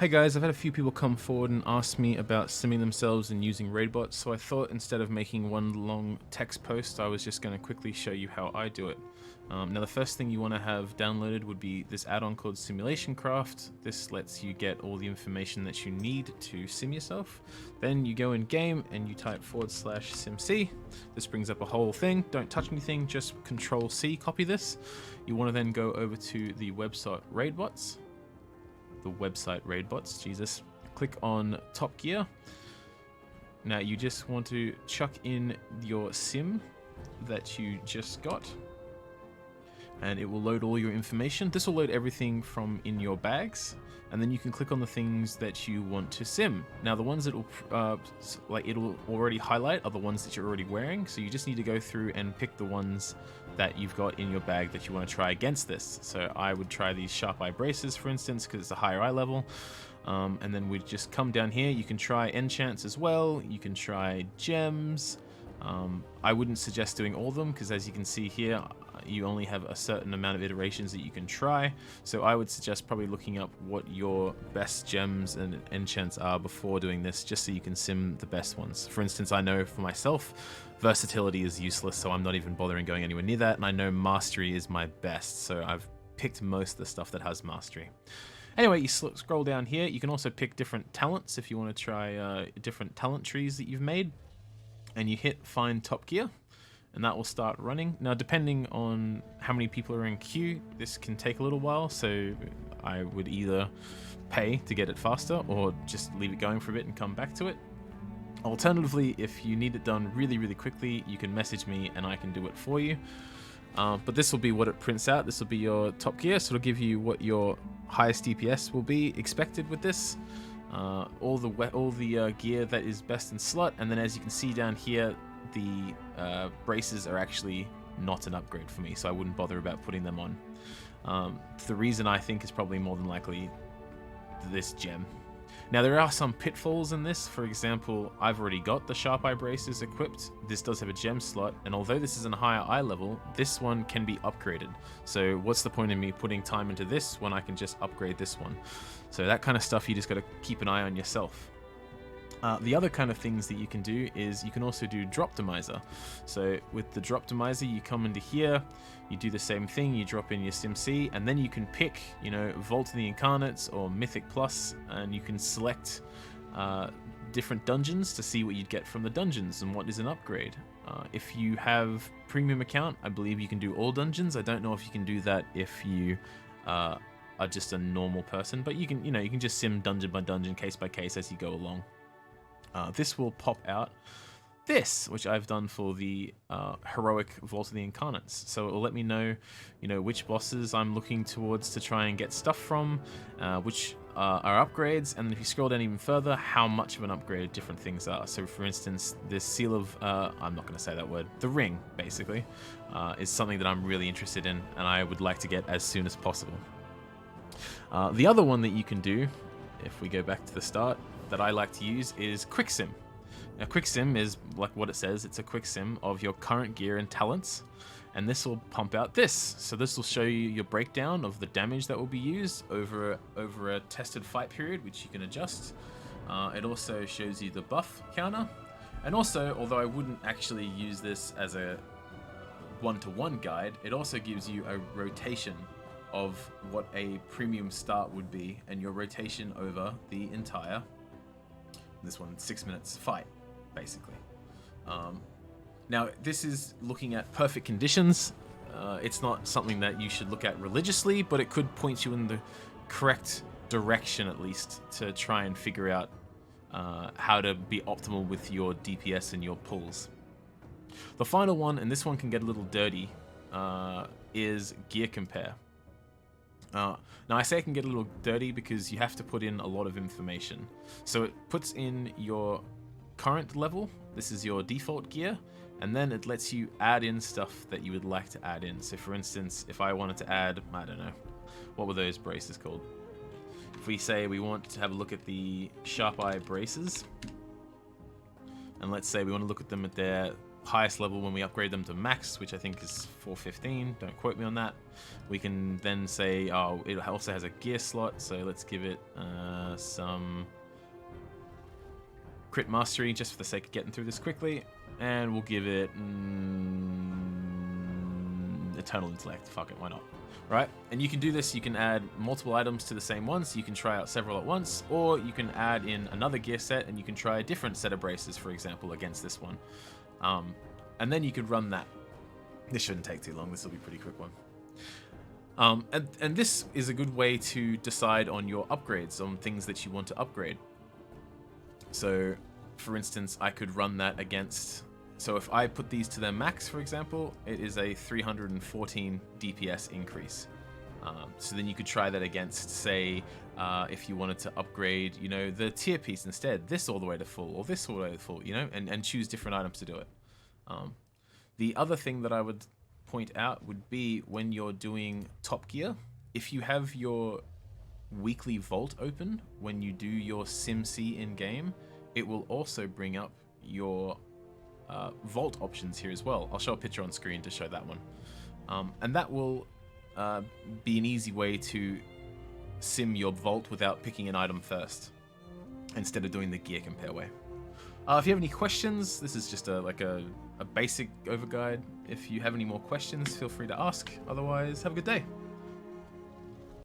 Hey guys, I've had a few people come forward and ask me about simming themselves and using Raidbots, so I thought instead of making one long text post, I was just going to quickly show you how I do it. Now the first thing you want to have downloaded would be this add-on called SimulationCraft. This lets you get all the information that you need to sim yourself. Then you go in game and you type /simc. This brings up a whole thing. Don't touch anything, just Control-C, copy this. You want to then go over to the website Raidbots. Jesus. Click on Top Gear. Now you just want to chuck in your sim that you just got, and it will load all your information. This will load everything from in your bags, and then you can click on the things that you want to sim. Now the ones that will it'll already highlight are the ones that you're already wearing, so you just need to go through and pick the ones that you've got in your bag that you want to try against this. So I would try these sharp eye braces, for instance, because it's a higher eye level. And then we'd just come down here. You can try enchants as well. You can try gems. I wouldn't suggest doing all of them, because as you can see here, you only have a certain amount of iterations that you can try. So I would suggest probably looking up what your best gems and enchants are before doing this, just so you can sim the best ones. For instance, I know for myself, versatility is useless, so I'm not even bothering going anywhere near that. And I know mastery is my best, so I've picked most of the stuff that has mastery. Anyway, you scroll down here. You can also pick different talents if you want to try different talent trees that you've made. And you hit Find Top Gear, and that will start running. Now, depending on how many people are in queue, this can take a little while, so I would either pay to get it faster or just leave it going for a bit and come back to it. Alternatively, if you need it done really, really quickly, you can message me and I can do it for you. But this will be what it prints out. This will be your Top Gear, so it'll give you what your highest DPS will be expected with this. All the gear that is best in slot, and then as you can see down here, the braces are actually not an upgrade for me, so I wouldn't bother about putting them on. The reason I think is probably more than likely this gem. Now there are some pitfalls in this. For example, I've already got the sharp eye braces equipped. This does have a gem slot, and although this is in a higher eye level, this one can be upgraded. So what's the point in me putting time into this when I can just upgrade this one? So that kind of stuff, you just got to keep an eye on yourself. The other kind of things that you can do is you can also do Droptimizer. So with the Droptimizer, you come into here, you do the same thing, you drop in your SimC, and then you can pick, Vault of the Incarnates or Mythic Plus, and you can select different dungeons to see what you'd get from the dungeons and what is an upgrade. If you have premium account, I believe you can do all dungeons. I don't know if you can do that if you are just a normal person, but you can just sim dungeon by dungeon, case by case as you go along. This will pop out this, which I've done for the heroic Vault of the Incarnates. So it will let me know, which bosses I'm looking towards to try and get stuff from, which are upgrades, and then if you scroll down even further, how much of an upgrade different things are. So for instance, this seal of, I'm not going to say that word, the ring, basically, is something that I'm really interested in, and I would like to get as soon as possible. The other one that you can do, if we go back to the start, that I like to use is Quick Sim. Now Quick Sim is like what it says, it's a quick sim of your current gear and talents, and this will pump out this. So this will show you your breakdown of the damage that will be used over a tested fight period, which you can adjust. It also shows you the buff counter, and also, although I wouldn't actually use this as a one-to-one guide, it also gives you a rotation of what a premium start would be, and your rotation over the entire, this one, 6 minutes fight, basically. Now, this is looking at perfect conditions. It's not something that you should look at religiously, but it could point you in the correct direction, at least, to try and figure out how to be optimal with your DPS and your pulls. The final one, and this one can get a little dirty, is Gear Compare. Now I say it can get a little dirty because you have to put in a lot of information. So it puts in your current level, this is your default gear, and then it lets you add in stuff that you would like to add in. So for instance, if I wanted to add, I don't know, what were those braces called? If we say we want to have a look at the sharp eye braces, and let's say we want to look at them at their highest level when we upgrade them to max, which I think is 415. Don't quote me on that. We can then say, oh, it also has a gear slot, so let's give it some crit mastery just for the sake of getting through this quickly, and we'll give it eternal intellect. Fuck it, why not? Right? And you can do this, you can add multiple items to the same one, so you can try out several at once, or you can add in another gear set and you can try a different set of braces, for example, against this one. And then you could run that. This shouldn't take too long, this will be a pretty quick one. And this is a good way to decide on your upgrades, on things that you want to upgrade. So, for instance, I could run that against... So if I put these to their max, for example, it is a 314 DPS increase. So then you could try that against, say, if you wanted to upgrade, you know, the tier piece instead, this all the way to full, or this all the way to full, you know, and choose different items to do it. The other thing that I would point out would be when you're doing Top Gear, if you have your weekly vault open when you do your SimC in-game, it will also bring up your vault options here as well. I'll show a picture on screen to show that one. And that will be an easy way to sim your vault without picking an item first, instead of doing the gear compare way. If you have any questions, this is just a basic overguide. If you have any more questions, feel free to ask. Otherwise, have a good day.